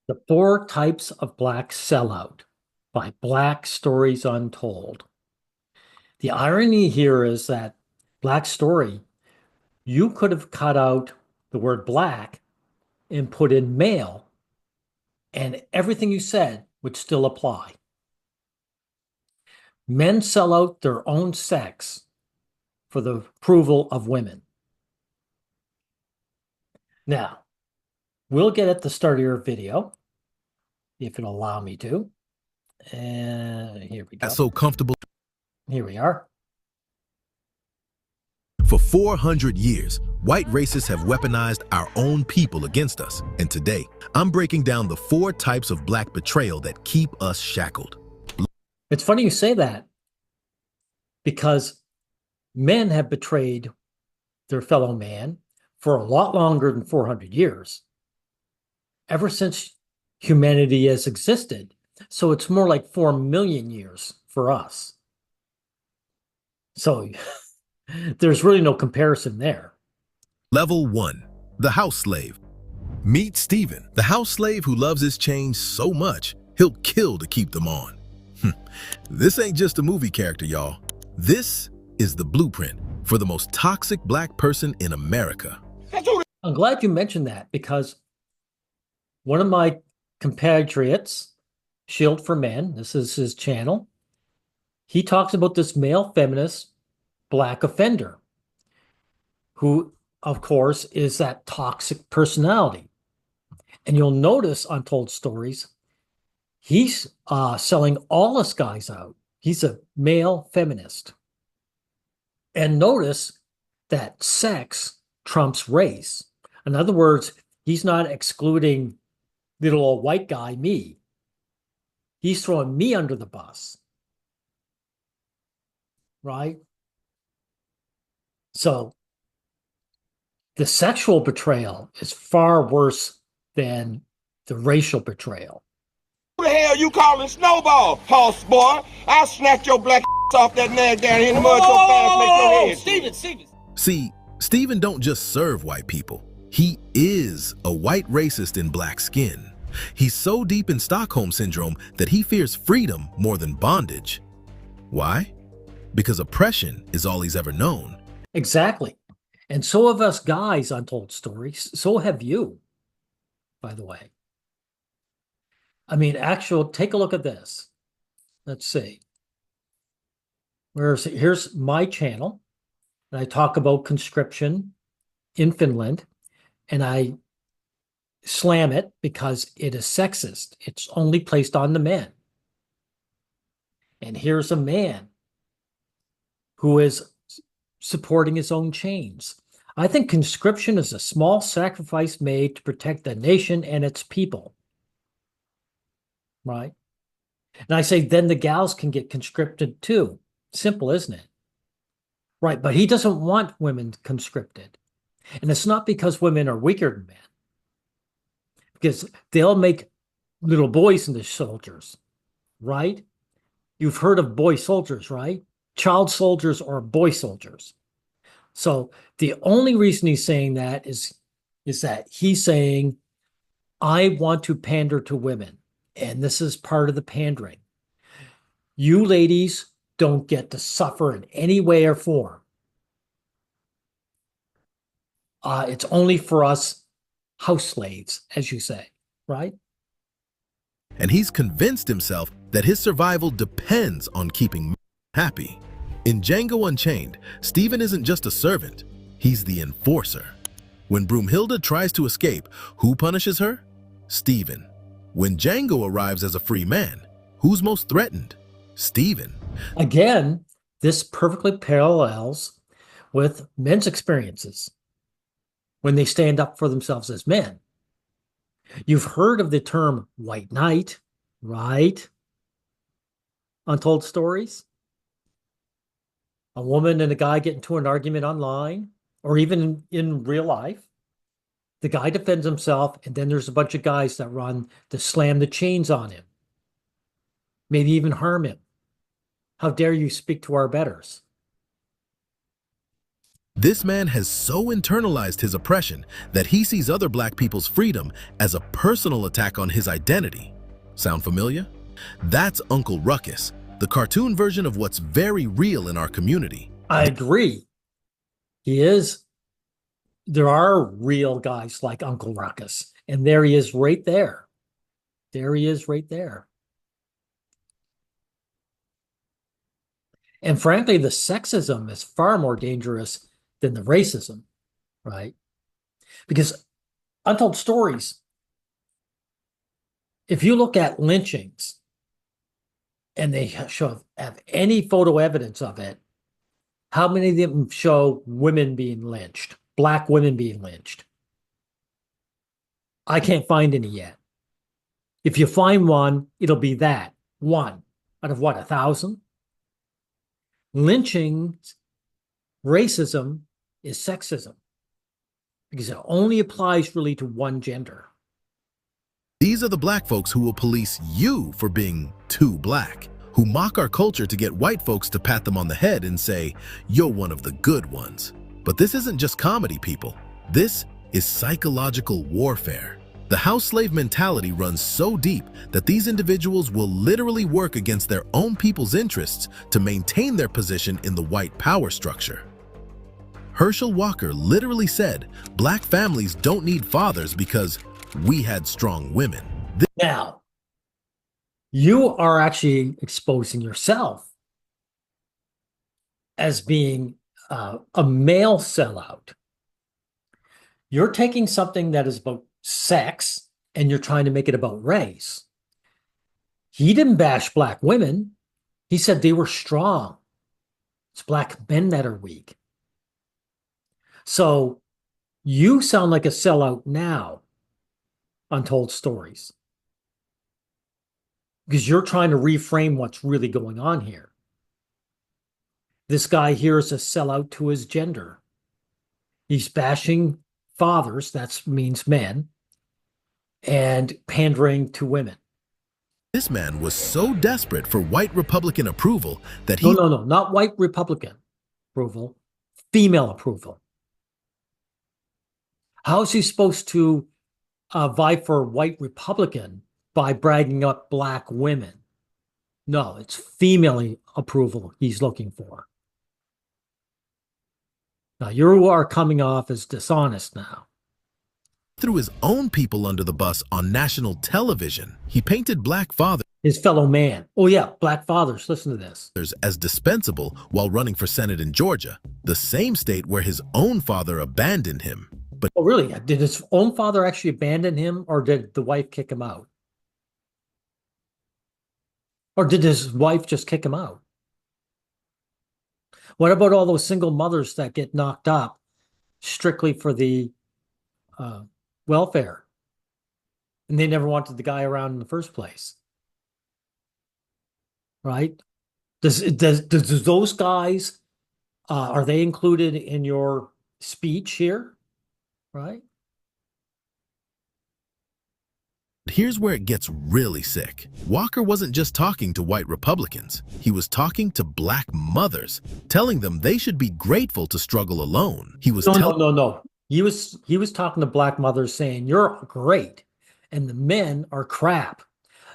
The Four Types of Black Sellout by Black Stories Untold. The irony here is that Black Story, you could have cut out the word black and put in male, and everything you said would still apply. Men sell out their own sex for the approval of women. Now, we'll get at the start of your video, if it'll allow me to. And here we Got go. so comfortable. Here we are. For 400 years, white racists have weaponized our own people against us. And today, I'm breaking down the 4 types of black betrayal that keep us shackled. It's funny you say that because men have betrayed their fellow man for a lot longer than 400 years, ever since humanity has existed. So it's more like 4 million years for us. So there's really no comparison there. Level 1, the house slave. Meet Steven, the house slave who loves his chains so much, he'll kill to keep them on. This ain't just a movie character, y'all. This is the blueprint for the most toxic black person in America. I'm glad you mentioned that because one of my compatriots, Shield for Men, this is his channel, he talks about this male feminist black offender who, of course, is that toxic personality. And you'll notice on Told Stories, he's selling all us guys out. He's a male feminist. And notice that sex trumps race. In other words, he's not excluding little old white guy, me. He's throwing me under the bus. Right? So the sexual betrayal is far worse than the racial betrayal. Who the hell you calling Snowball, horse boy? I'll snatch your black off that man down here in the mud so fast make your head. Steven. See, Steven don't just serve white people. He is a white racist in black skin. He's so deep in Stockholm Syndrome that he fears freedom more than bondage. Why? Because oppression is all he's ever known. Exactly. And so have us guys on Told Stories. So have you, by the way. I mean, take a look at this. Let's see. Here's my channel. And I talk about conscription in Finland. And I slam it because it is sexist. It's only placed on the men. And here's a man who is supporting his own chains. I think conscription is a small sacrifice made to protect the nation and its people. Right? And I say, then the gals can get conscripted too. Simple, isn't it? Right, but he doesn't want women conscripted. And it's not because women are weaker than men. Because they'll make little boys into soldiers, right? You've heard of boy soldiers, right? Child soldiers or boy soldiers. So the only reason he's saying that is that he's saying, I want to pander to women. And this is part of the pandering. You ladies don't get to suffer in any way or form. It's only for us house slaves, as you say, right? And he's convinced himself that his survival depends on keeping men happy. In Django Unchained, Steven isn't just a servant, he's the enforcer. When Broomhilda tries to escape, who punishes her? Steven. When Django arrives as a free man, who's most threatened? Steven. Again, this perfectly parallels with men's experiences when they stand up for themselves as men. You've heard of the term white knight, right? Untold Stories. A woman and a guy get into an argument online or even in real life. The guy defends himself, and then there's a bunch of guys that run to slam the chains on him, maybe even harm him. How dare you speak to our betters? This man has so internalized his oppression that he sees other black people's freedom as a personal attack on his identity. Sound familiar? That's Uncle Ruckus, the cartoon version of what's very real in our community. I agree. He is. There are real guys like Uncle Ruckus, and there he is right there. There he is right there. And frankly, the sexism is far more dangerous than the racism, right? Because Untold Stories, if you look at lynchings and they have any photo evidence of it, how many of them show women being lynched, black women being lynched? I can't find any yet. If you find one, it'll be that one out of what, 1,000? Lynching, racism is sexism because it only applies really to one gender. These are the black folks who will police you for being too black, who mock our culture to get white folks to pat them on the head and say, "You're one of the good ones." But this isn't just comedy, people. This is psychological warfare. The house slave mentality runs so deep that these individuals will literally work against their own people's interests to maintain their position in the white power structure. Herschel Walker literally said, "Black families don't need fathers because we had strong women." Now, you are actually exposing yourself as being a male sellout. You're taking something that is about sex and you're trying to make it about race. He didn't bash black women. He said they were strong. It's black men that are weak. So you sound like a sellout now, Untold Stories, because you're trying to reframe what's really going on here. This guy here is a sellout to his gender. He's bashing fathers, that means men, and pandering to women. This man was so desperate for white Republican approval that he... No, not white Republican approval, female approval. How is he supposed to vie for white Republican by bragging up black women? No, it's female approval he's looking for. Now, you are coming off as dishonest now. threw his own people under the bus on national television. He painted black fathers, His fellow man. Oh, yeah, black fathers. Listen to this. as dispensable while running for Senate in Georgia, the same state where his own father abandoned him. But Oh, really? Did his own father actually abandon him, or did the wife kick him out? Or did his wife just kick him out? What about all those single mothers that get knocked up strictly for the welfare? And they never wanted the guy around in the first place. Right? Does those guys, are they included in your speech here? Right? here's where it gets really sick. Walker wasn't just talking to white Republicans. He was talking to black mothers, telling them they should be grateful to struggle alone. He was No. He was talking to black mothers saying, "You're great, and the men are crap.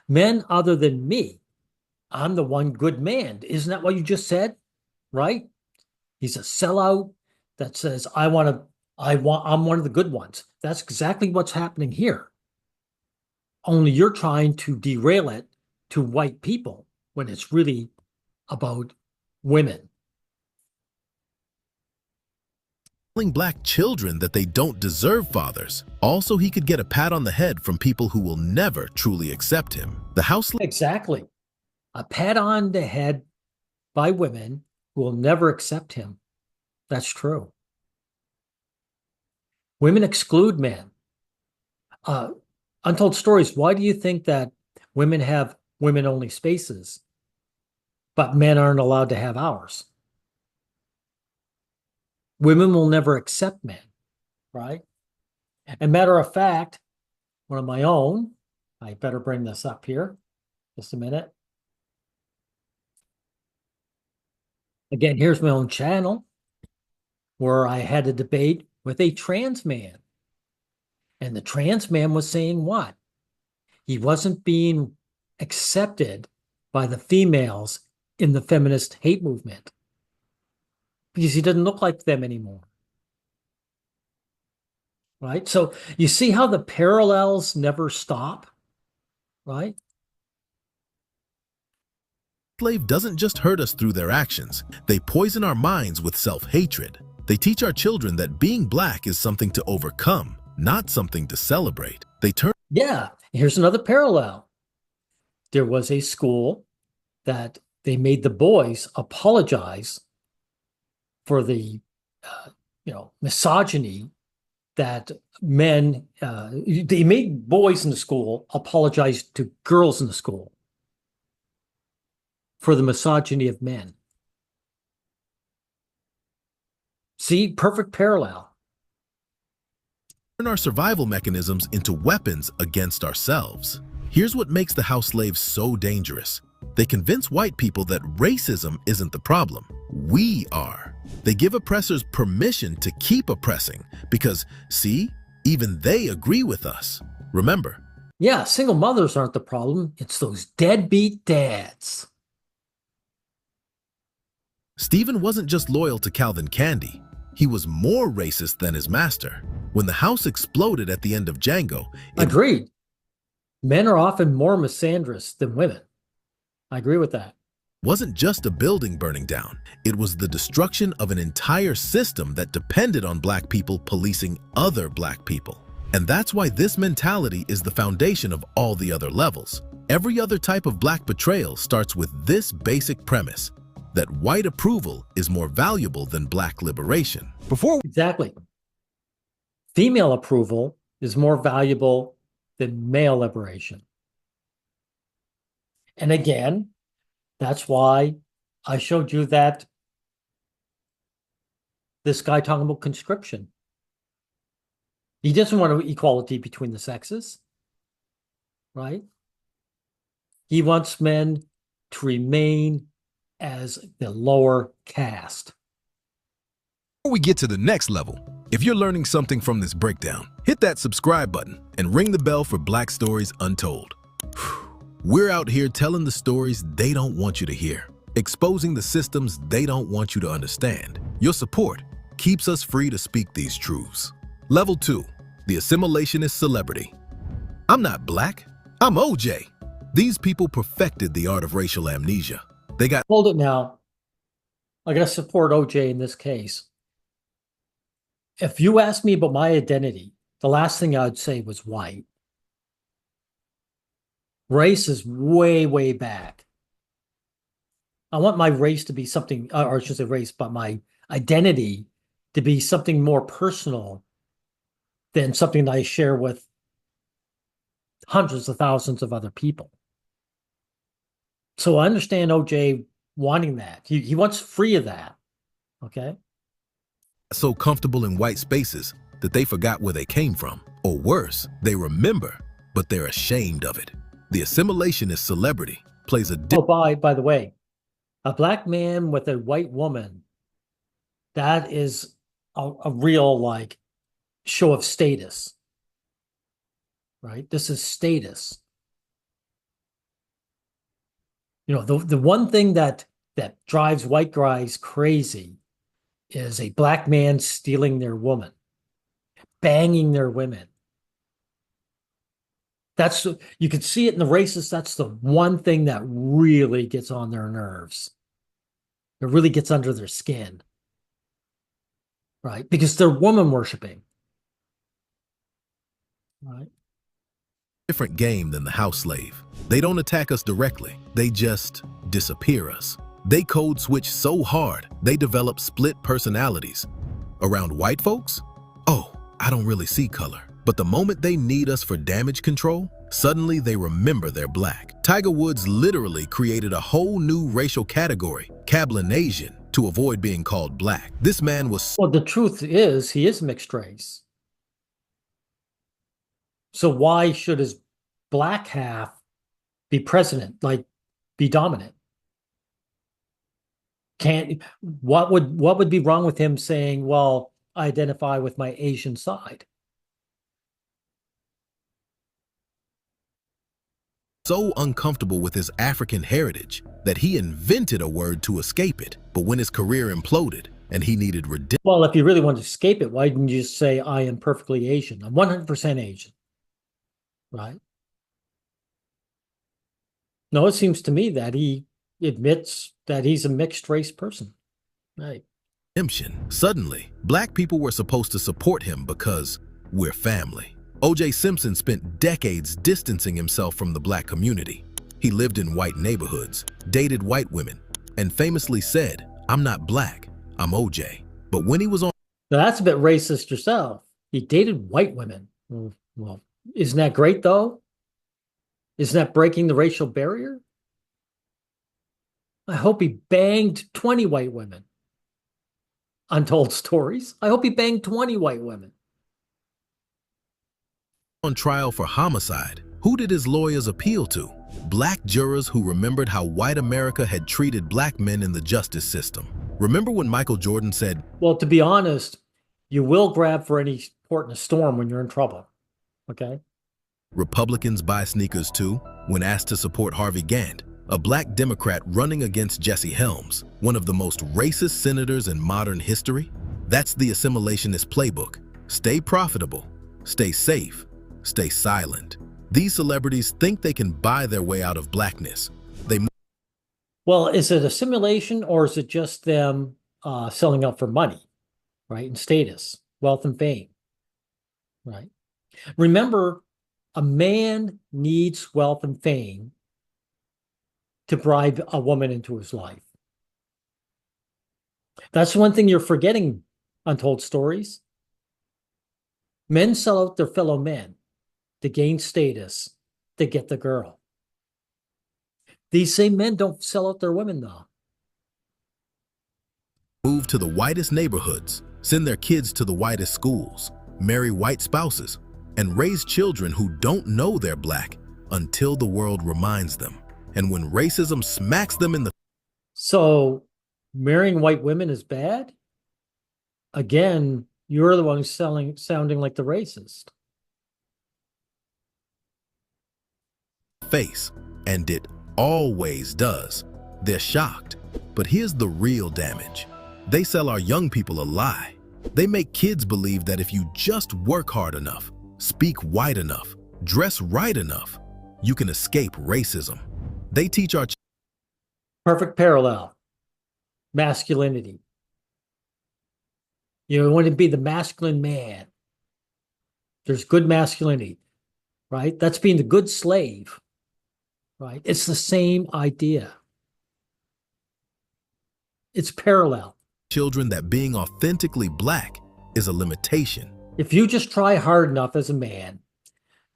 Men other than me, I'm the one good man." Isn't that what you just said? Right? He's a sellout that says, I'm one of the good ones. That's exactly what's happening here. Only you're trying to derail it to white people when it's really about women. telling black children that they don't deserve fathers. Also, he could get a pat on the head from people who will never truly accept him. The House... Exactly. A pat on the head by women who will never accept him. That's true. Women exclude men. Untold Stories, why do you think that women have women-only spaces, but men aren't allowed to have ours? Women will never accept men, right? And matter of fact, one of my own, I better bring this up here, just a minute. Again, here's my own channel. where I had a debate with a trans man. And the trans man was saying what? He wasn't being accepted by the females in the feminist hate movement because he didn't look like them anymore. Right? So you see how the parallels never stop, right? Slave doesn't just hurt us through their actions. They poison our minds with self-hatred. They teach our children that being black is something to overcome, not something to celebrate. They turn Yeah, here's another parallel. There was a school that they made the boys apologize for the misogyny that men they made boys in the school apologize to girls in the school for the misogyny of men. See, perfect parallel. our survival mechanisms into weapons against ourselves. Here's what makes the house slaves so dangerous. They convince white people that racism isn't the problem. We are. They give oppressors permission to keep oppressing because, see, even they agree with us. Remember, Yeah, single mothers aren't the problem. It's those deadbeat dads. Stephen wasn't just loyal to Calvin Candy. He was more racist than his master. When the house exploded at the end of Django, it Agreed. Men are often more misandrous than women. I agree with that. wasn't just a building burning down. It was the destruction of an entire system that depended on black people policing other black people. And that's why this mentality is the foundation of all the other levels. Every other type of black betrayal starts with this basic premise, that white approval is more valuable than black liberation. Exactly. Female approval is more valuable than male liberation. And again, that's why I showed you that this guy talking about conscription. He doesn't want equality between the sexes, right? He wants men to remain as the lower caste. Before we get to the next level, if you're learning something from this breakdown, hit that subscribe button and ring the bell for Black Stories Untold. We're out here telling the stories they don't want you to hear, exposing the systems they don't want you to understand. Your support keeps us free to speak these truths. Level 2, the assimilationist celebrity. I'm not black, I'm OJ. These people perfected the art of racial amnesia. They got Hold it now. I got to support OJ in this case. If you ask me about my identity, the last thing I'd say was white. Race is way, way back. I want my race to be something, or I should say race, but my identity to be something more personal than something that I share with hundreds of thousands of other people. So I understand OJ wanting that. He wants free of that. Okay. so comfortable in white spaces that they forgot where they came from. Or worse, they remember, but they're ashamed of it. The assimilationist celebrity plays a Oh, by the way, a black man with a white woman, that is a real like show of status, right? This is status. You know, the one thing that drives white guys crazy is a black man stealing their woman, banging their women. That's, you can see it in the races. That's the one thing that really gets on their nerves. It really gets under their skin, right? Because they're woman worshiping, right? different game than the house slave. They don't attack us directly, they just disappear us. They code switch so hard, they develop split personalities. Around white folks? Oh, I don't really see color. But the moment they need us for damage control, suddenly they remember they're black. Tiger Woods literally created a whole new racial category, Cablinasian, to avoid being called black. This man was Well, the truth is he is mixed race. So why should his black half be president, like be dominant? Can't, what would be wrong with him saying, well, I identify with my Asian side? So uncomfortable with his African heritage that he invented a word to escape it. But when his career imploded and he needed redemption, Well, if you really want to escape it, why didn't you just say, I am perfectly Asian? I'm 100% Asian, right? No, it seems to me that he admits that he's a mixed race person, right? suddenly, black people were supposed to support him because we're family. O.J. Simpson spent decades distancing himself from the black community. He lived in white neighborhoods, dated white women, and famously said, "I'm not black, I'm O.J." But when he was on Now, that's a bit racist yourself. He dated white women. Well, isn't that great, though? Isn't that breaking the racial barrier? I hope he banged 20 white women. Untold Stories. I hope he banged 20 white women. trial for homicide, who did his lawyers appeal to? Black jurors who remembered how white America had treated black men in the justice system. Remember when Michael Jordan said, Well, to be honest, you will grab for any port in a storm when you're in trouble. Okay? Republicans buy sneakers too, when asked to support Harvey Gantt, a black Democrat running against Jesse Helms, one of the most racist senators in modern history? That's the assimilationist playbook. Stay profitable, stay safe, stay silent. These celebrities think they can buy their way out of blackness. Well, is it assimilation or is it just them selling out for money, right? And status, wealth, and fame, right? Remember, a man needs wealth and fame to bribe a woman into his life. That's one thing you're forgetting, Untold Stories. Men sell out their fellow men to gain status, to get the girl. These same men don't sell out their women, though. Move to the whitest neighborhoods, send their kids to the whitest schools, marry white spouses, and raise children who don't know they're black until the world reminds them. And when racism smacks them in the... So, marrying white women is bad? Again, you're the one who's sounding like the racist. face, and it always does. They're shocked. But here's the real damage. They sell our young people a lie. They make kids believe that if you just work hard enough, speak white enough, dress right enough, you can escape racism. They teach our Perfect parallel. Masculinity. You want to be the masculine man. There's good masculinity, right? That's being the good slave, right? It's the same idea. It's parallel. children that being authentically black is a limitation. If you just try hard enough as a man,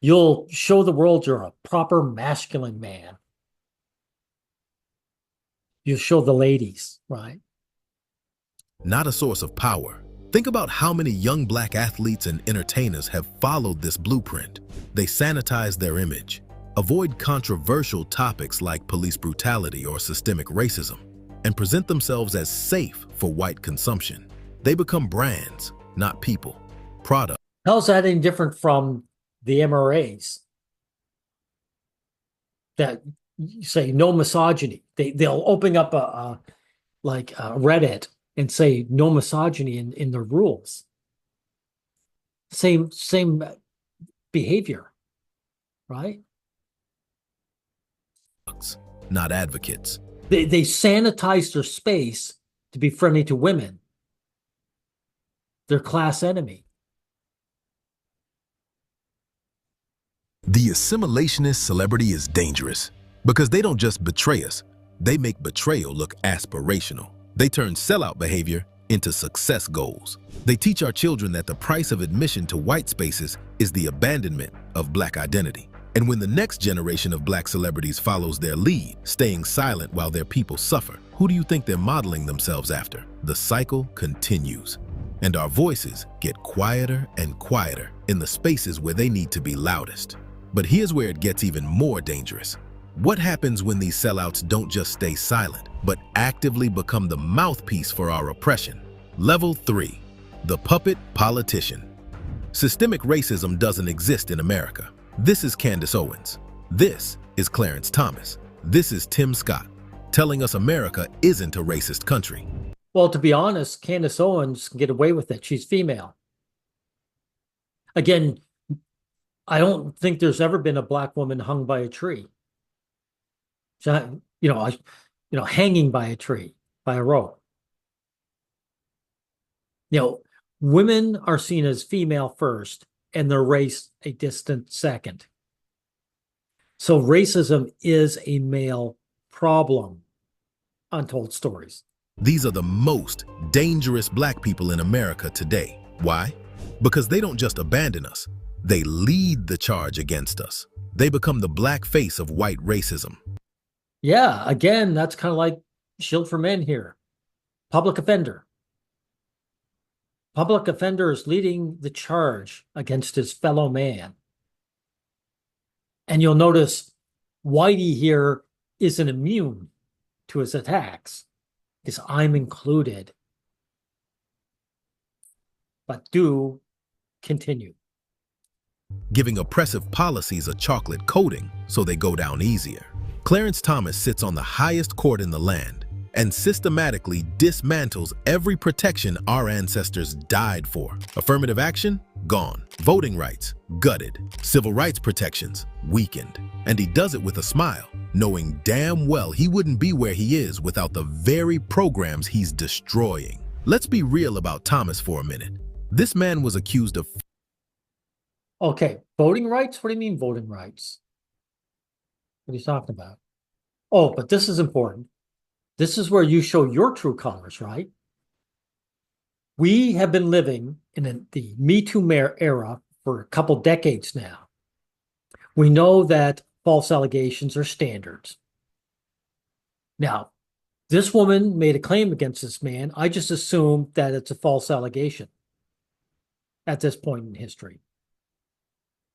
you'll show the world you're a proper masculine man. You show the ladies, right? Not a source of power. Think about how many young black athletes and entertainers have followed this blueprint. They sanitize their image, avoid controversial topics like police brutality or systemic racism, and present themselves as safe for white consumption. They become brands, not people, products. How's that any different from the MRAs that say no misogyny? They'll open up a Reddit and say no misogyny in their rules. Same behavior, right? Not advocates. They sanitize their space to be friendly to women. Their class enemy. The assimilationist celebrity is dangerous because they don't just betray us, they make betrayal look aspirational. They turn sellout behavior into success goals. They teach our children that the price of admission to white spaces is the abandonment of black identity. And when the next generation of black celebrities follows their lead, staying silent while their people suffer, who do you think they're modeling themselves after? The cycle continues. And our voices get quieter and quieter in the spaces where they need to be loudest. But here's where it gets even more dangerous. What happens when these sellouts don't just stay silent, but actively become the mouthpiece for our oppression? Level 3. The puppet politician. Systemic racism doesn't exist in America. This is Candace Owens. This is Clarence Thomas. This is Tim Scott, telling us America isn't a racist country. Well, to be honest, Candace Owens can get away with it. She's female. Again, I don't think there's ever been a black woman hung by a tree. So, hanging by a tree, by a rope. Women are seen as female first and their race a distant second. So racism is a male problem. Untold Stories. These are the most dangerous black people in America today. Why? Because they don't just abandon us. They lead the charge against us. They become the black face of white racism. Yeah, again, that's kind of like Shield for Men here. Public offender. Public offender is leading the charge against his fellow man. And you'll notice Whitey here isn't immune to his attacks, because I'm included. But do continue. Giving oppressive policies a chocolate coating so they go down easier. Clarence Thomas sits on the highest court in the land and systematically dismantles every protection our ancestors died for. Affirmative action? Gone. Voting rights? Gutted. Civil rights protections? Weakened. And he does it with a smile, knowing damn well he wouldn't be where he is without the very programs he's destroying. Let's be real about Thomas for a minute. This man was accused of... Okay, voting rights? What do you mean voting rights? What are you talking about? Oh, but this is important. This is where you show your true colors, right? We have been living in the Me Too era for a couple decades now. We know that false allegations are standards. Now, this woman made a claim against this man. I just assume that it's a false allegation at this point in history.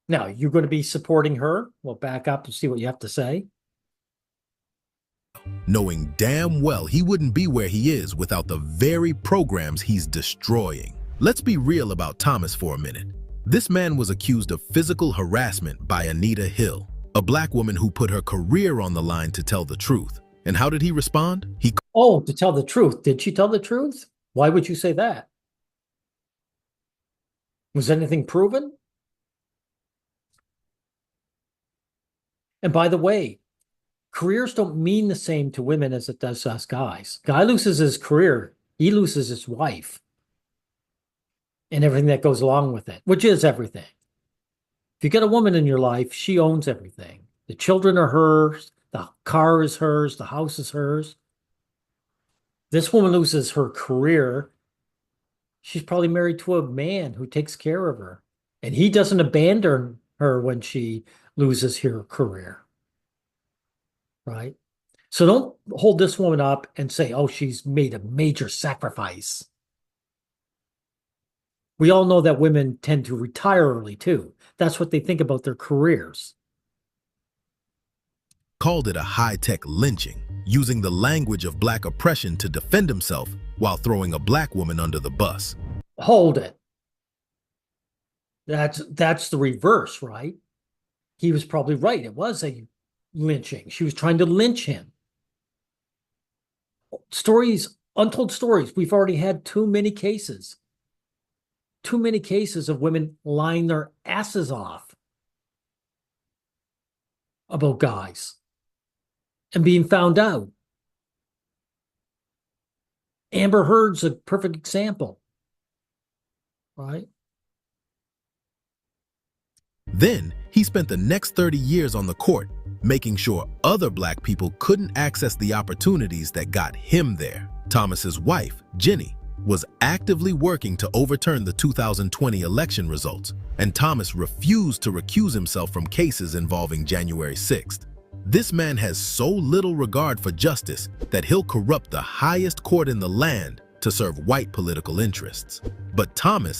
Now, you're going to be supporting her. We'll back up and see what you have to say. Knowing damn well he wouldn't be where he is without the very programs he's destroying. Let's be real about Thomas for a minute. This man was accused of physical harassment by Anita Hill, a black woman who put her career on the line to tell the truth. And how did he respond? Oh, to tell the truth. Did she tell the truth? Why would you say that? Was anything proven? And by the way, careers don't mean the same to women as it does to us guys. Guy loses his career, he loses his wife and everything that goes along with it, which is everything. If you get a woman in your life, she owns everything. The children are hers, the car is hers, the house is hers. This woman loses her career. She's probably married to a man who takes care of her, and he doesn't abandon her when she loses her career. Right? So don't hold this woman up and say, oh, she's made a major sacrifice. We all know that women tend to retire early too. That's what they think about their careers. Called it a high-tech lynching, using the language of black oppression to defend himself while throwing a black woman under the bus. Hold it. That's the reverse, right? He was probably right. It was a lynching. She was trying to lynch him. Stories, untold stories. We've already had too many cases. Too many cases of women lying their asses off about guys and being found out. Amber Heard's a perfect example, right? Then he spent the next 30 years on the court, making sure other black people couldn't access the opportunities that got him there. Thomas's wife, Jenny, was actively working to overturn the 2020 election results, and Thomas refused to recuse himself from cases involving January 6th. This man has so little regard for justice that he'll corrupt the highest court in the land to serve white political interests. But Thomas...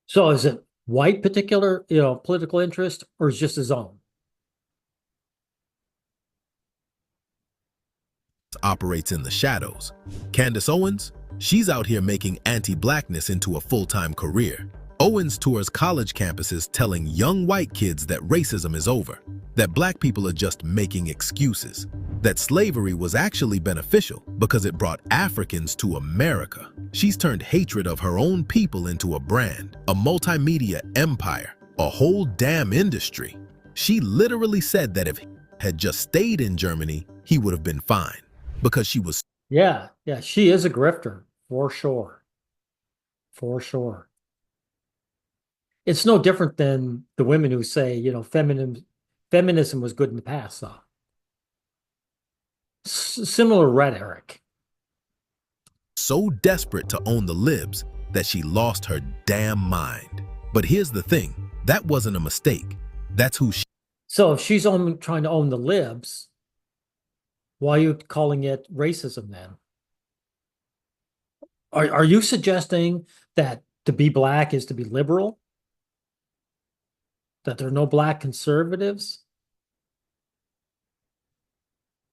So is it white particular, political interest, or is just his own? operates in the shadows. Candace Owens, she's out here making anti-blackness into a full-time career. Owens tours college campuses telling young white kids that racism is over, that black people are just making excuses, that slavery was actually beneficial because it brought Africans to America. She's turned hatred of her own people into a brand, a multimedia empire, a whole damn industry. She literally said that if he had just stayed in Germany, he would have been fine because she was. Yeah, she is a grifter, for sure. For sure. It's no different than the women who say, you know, feminism was good in the past, though. Similar rhetoric. So desperate to own the libs that she lost her damn mind. But here's the thing, that wasn't a mistake. That's who she. So if she's trying to own the libs, why are you calling it racism then? Are you suggesting that to be black is to be liberal? That there are no black conservatives?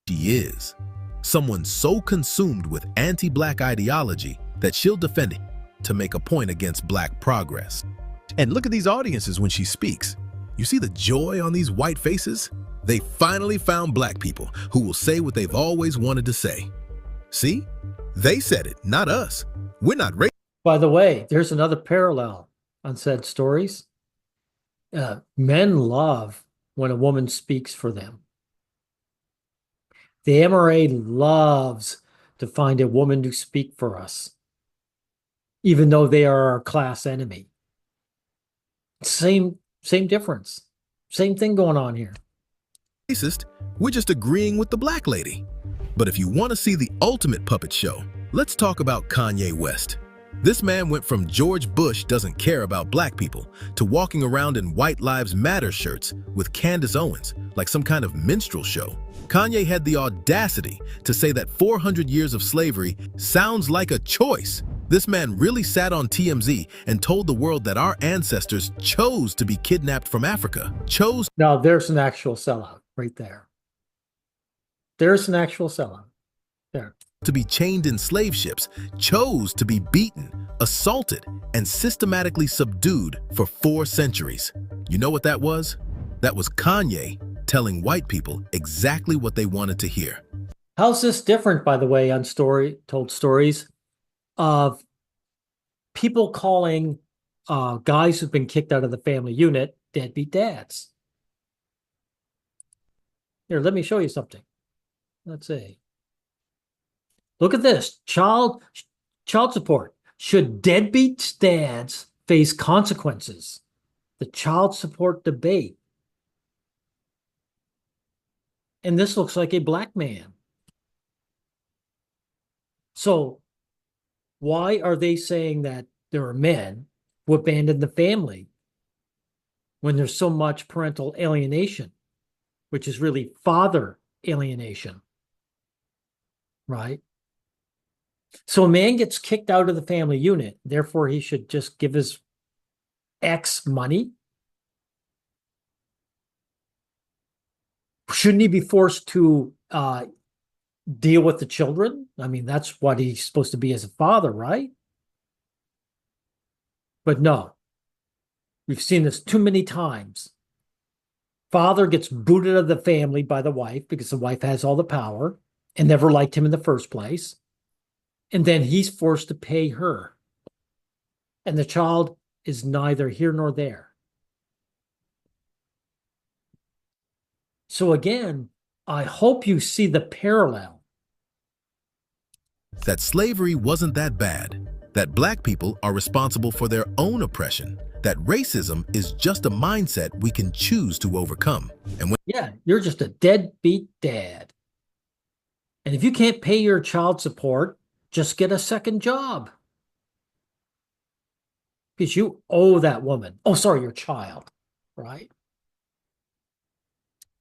She is. Someone so consumed with anti-black ideology that she'll defend it to make a point against black progress. And look at these audiences when she speaks. You see the joy on these white faces? They finally found black people who will say what they've always wanted to say. See? They said it, not us. We're not racist. By the way, there's another parallel on said stories. Men love when a woman speaks for them. The MRA loves to find a woman to speak for us, even though they are our class enemy. Same difference. Same thing going on here. Racist, we're just agreeing with the black lady. But if you want to see the ultimate puppet show, let's talk about Kanye West. This man went from George Bush doesn't care about black people to walking around in White Lives Matter shirts with Candace Owens like some kind of minstrel show. Kanye had the audacity to say that 400 years of slavery sounds like a choice. This man really sat on TMZ and told the world that our ancestors chose to be kidnapped from Africa, chose. Now there's an actual sellout right there. There's an actual sellout there. To be chained in slave ships, chose to be beaten, assaulted, and systematically subdued for 4 centuries. You know what that was? That was Kanye telling white people exactly what they wanted to hear. How's this different, by the way, on Told Stories, of people calling guys who've been kicked out of the family unit deadbeat dads? Here, let me show you something. Let's see. Look at this. Child support. Should deadbeat dads face consequences? The child support debate. And this looks like a black man. So why are they saying that there are men who abandon the family when there's so much parental alienation, which is really father alienation, right? So a man gets kicked out of the family unit, therefore he should just give his ex money? Shouldn't he be forced to deal with the children? I mean, that's what he's supposed to be as a father, right? But no, we've seen this too many times. Father gets booted out of the family by the wife because the wife has all the power and never liked him in the first place. And then he's forced to pay her. And the child is neither here nor there. So again, I hope you see the parallel. That slavery wasn't that bad, that black people are responsible for their own oppression, that racism is just a mindset we can choose to overcome. And when yeah, you're just a deadbeat dad. And if you can't pay your child support, just get a second job. Because you owe that woman. Oh, sorry, your child, right?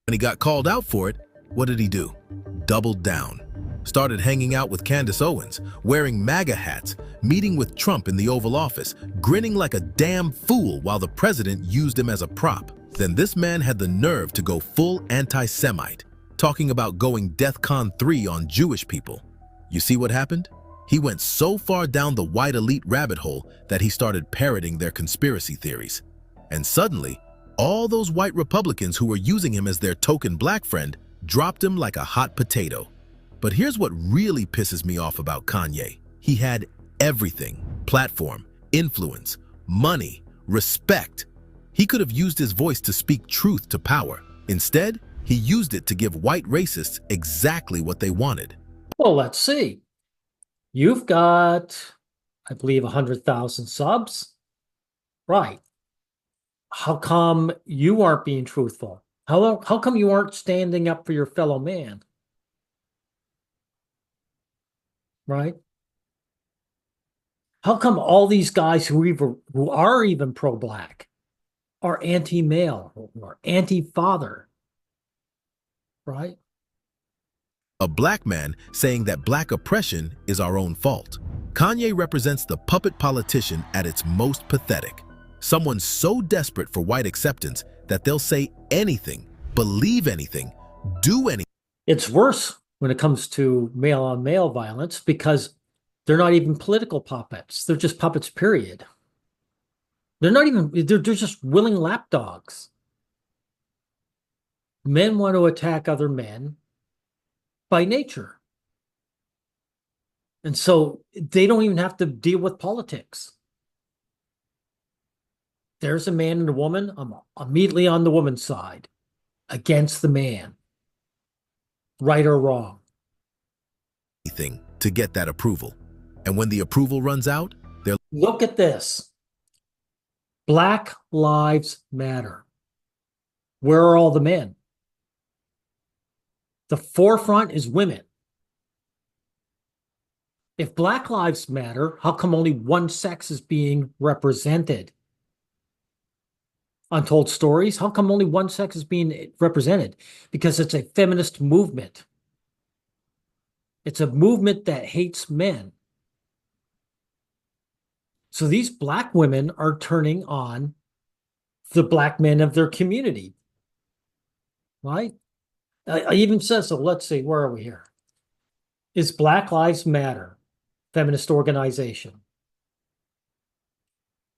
When he got called out for it, what did he do? Doubled down. Started hanging out with Candace Owens, wearing MAGA hats, meeting with Trump in the Oval Office, grinning like a damn fool while the president used him as a prop. Then this man had the nerve to go full anti-Semite, talking about going DEFCON 3 on Jewish people. You see what happened? He went so far down the white elite rabbit hole that he started parroting their conspiracy theories. And suddenly, all those white Republicans who were using him as their token black friend dropped him like a hot potato. But here's what really pisses me off about Kanye. He had everything: platform, influence, money, respect. He could have used his voice to speak truth to power. Instead, he used it to give white racists exactly what they wanted. Well, let's see. You've got, I believe, 100,000 subs. Right. How come you aren't being truthful? How come you aren't standing up for your fellow man? Right? How come all these guys who are even pro-black are anti-male or anti-father? Right? A black man saying that black oppression is our own fault. Kanye represents the puppet politician at its most pathetic. Someone so desperate for white acceptance that they'll say anything, believe anything, do anything. It's worse when it comes to male-on-male violence because they're not even political puppets. They're just puppets, period. They're just willing lapdogs. Men want to attack other men by nature. And so they don't even have to deal with politics. There's a man and a woman, I'm immediately on the woman's side, against the man, right or wrong. Anything to get that approval. And when the approval runs out, they're... Look at this. Black Lives Matter. Where are all the men? The forefront is women. If Black Lives Matter, how come only one sex is being represented? Untold Stories, how come only one sex is being represented? Because it's a feminist movement. It's a movement that hates men. So these black women are turning on the black men of their community. Right? I even said, so let's see, where are we here? Is Black Lives Matter feminist organization?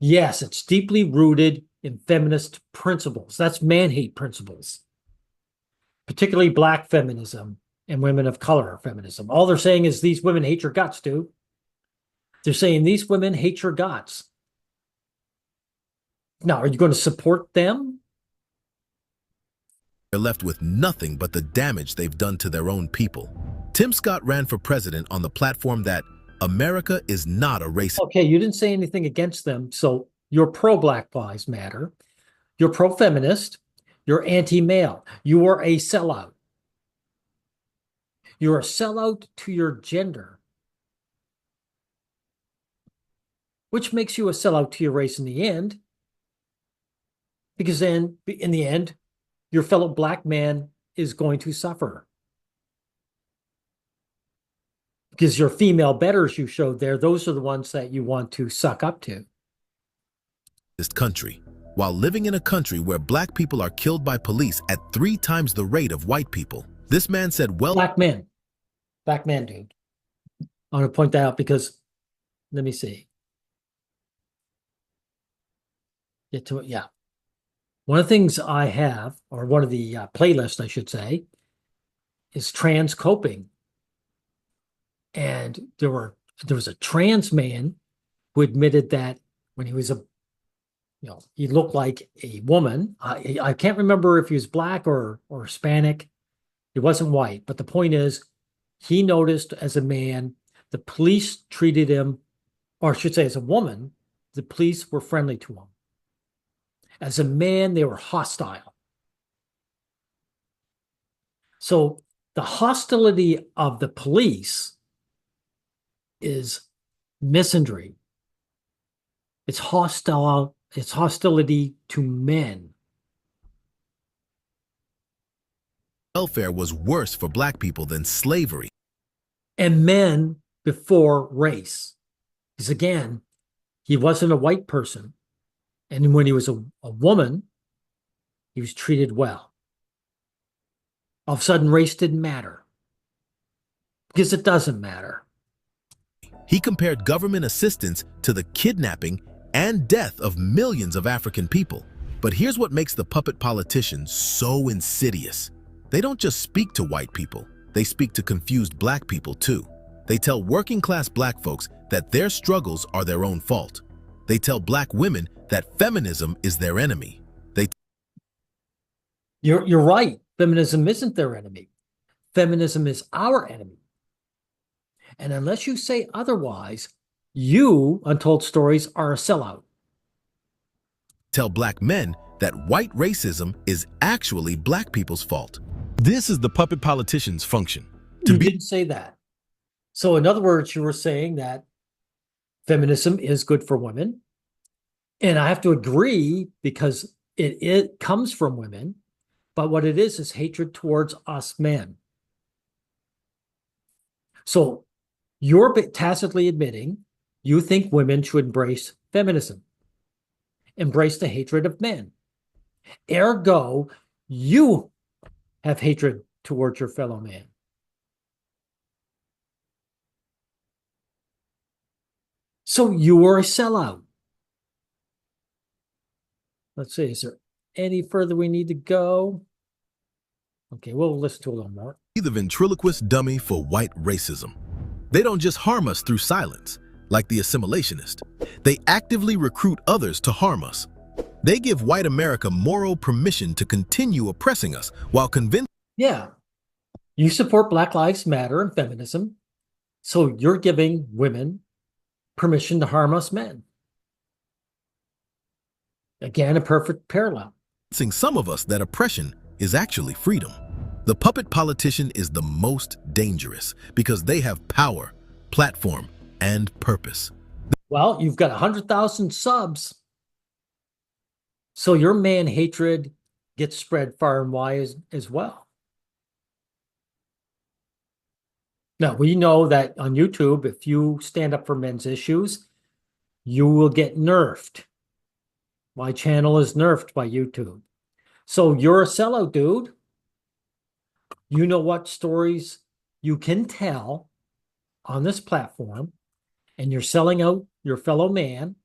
Yes, it's deeply rooted in feminist principles. That's man-hate principles, particularly black feminism and women of color feminism. All they're saying is these women hate your guts, dude. They're saying these women hate your guts. Now, are you going to support them? They're left with nothing but the damage they've done to their own people. Tim Scott ran for president on the platform that America is not a racist. Okay, you didn't say anything against them, so you're pro-Black Lives Matter. You're pro-feminist. You're anti-male. You are a sellout. You're a sellout to your gender, which makes you a sellout to your race in the end, because then, in the end, your fellow black man is going to suffer. Because your female betters you showed there, those are the ones that you want to suck up to. This country, while living in a country where black people are killed by police at 3 times the rate of white people. This man said, well... Black men, dude. I want to point that out because, let me see. Get to it, yeah. One of the things I have, or one of the playlists, I should say, is trans coping. And there was a trans man who admitted that when he was he looked like a woman. I can't remember if he was black or Hispanic. He wasn't white, but the point is, he noticed as a man, the police treated him, or I should say, as a woman, the police were friendly to him. As a man, they were hostile. So the hostility of the police is misandry. It's hostile. It's hostility to men. Welfare was worse for black people than slavery. And men before race. Because again, he wasn't a white person. And when he was a woman, he was treated well. All of a sudden, race didn't matter because it doesn't matter. He compared government assistance to the kidnapping and death of millions of African people. But here's what makes the puppet politicians so insidious. They don't just speak to white people, they speak to confused black people too. They tell working class black folks that their struggles are their own fault. They tell black women that feminism is their enemy. You're right. Feminism isn't their enemy. Feminism is our enemy. And unless you say otherwise, you, Untold Stories, are a sellout. Tell black men that white racism is actually black people's fault. This is the puppet politician's function. You didn't say that. So in other words, you were saying that feminism is good for women. And I have to agree because it comes from women, but what it is hatred towards us men. So you're tacitly admitting you think women should embrace feminism, embrace the hatred of men. Ergo, you have hatred towards your fellow man. So you are a sellout. Let's see, is there any further we need to go? Okay, we'll listen to a little more. The ventriloquist dummy for white racism. They don't just harm us through silence, like the assimilationist. They actively recruit others to harm us. They give white America moral permission to continue oppressing us while convincing. Yeah, you support Black Lives Matter and feminism, so you're giving women permission to harm us men. Again, a perfect parallel. Some of us that oppression is actually freedom. The puppet politician is the most dangerous because they have power, platform, and purpose. Well, you've got 100,000 subs. So your man hatred gets spread far and wide as well. Now, we know that on YouTube, if you stand up for men's issues, you will get nerfed. My channel is nerfed by YouTube. So you're a sellout, dude. You know what stories you can tell on this platform, and you're selling out your fellow man.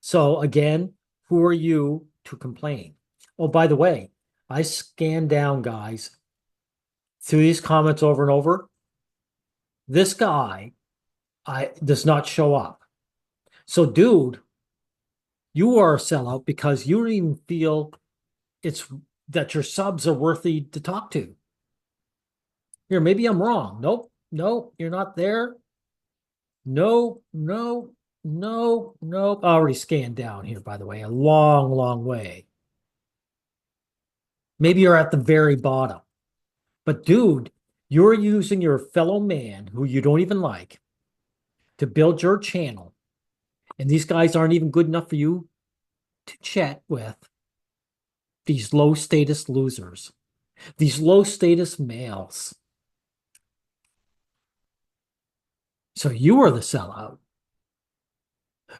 So again, who are you to complain? Oh, by the way, I scanned down, guys, through these comments over and over. This guy does not show up. So, dude, you are a sellout because you don't even feel that your subs are worthy to talk to. Here, maybe I'm wrong. Nope, you're not there. No. I already scanned down here, by the way, a long way. Maybe you're at the very bottom. But, dude, you're using your fellow man, who you don't even like, to build your channel. And these guys aren't even good enough for you to chat with. These low-status losers. These low-status males. So you are the sellout.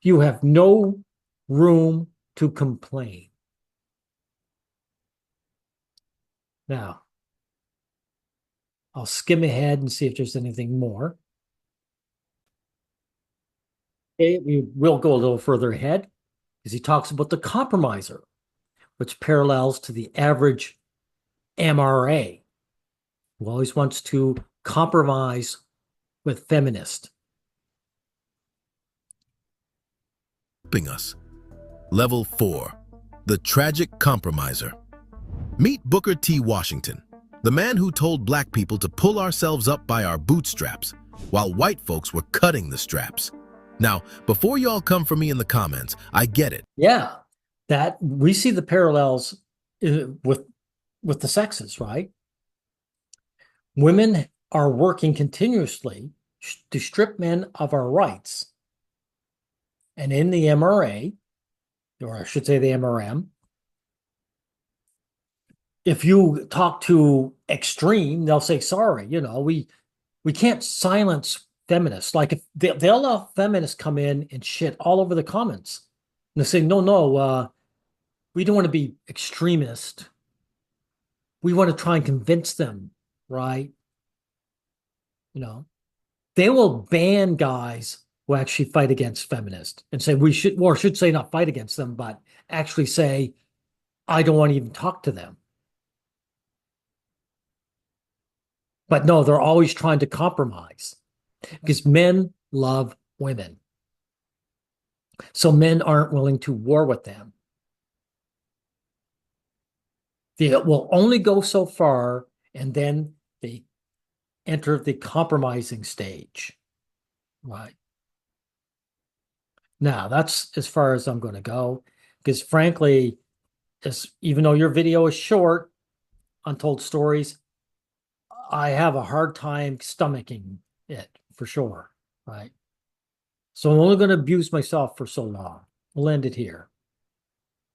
You have no room to complain. Now, I'll skim ahead and see if there's anything more. Okay, we will go a little further ahead because he talks about the compromiser, which parallels to the average MRA, who always wants to compromise with feminists. Us. Level 4. The Tragic Compromiser. Meet Booker T. Washington, the man who told black people to pull ourselves up by our bootstraps, while white folks were cutting the straps. Now, before y'all come for me in the comments, I get it. Yeah, that we see the parallels with the sexes, right? Women are working continuously to strip men of our rights. And in the MRA, or I should say the MRM, if you talk to extreme, they'll say, sorry, we can't silence feminists. Like if they'll allow feminists come in and shit all over the comments. And they say, no, we don't want to be extremist. we want to try and convince them, right? You know, they will ban guys who actually fight against feminists and say we should, or should say not fight against them, but actually say, I don't want to even talk to them. But no, they're always trying to compromise because men love women. So men aren't willing to war with them. They will only go so far, and then they enter the compromising stage. Right. Now, that's as far as I'm going to go, because frankly, even though your video is short, Untold Stories, I have a hard time stomaching it for sure. Right. So I'm only going to abuse myself for so long. We'll end it here.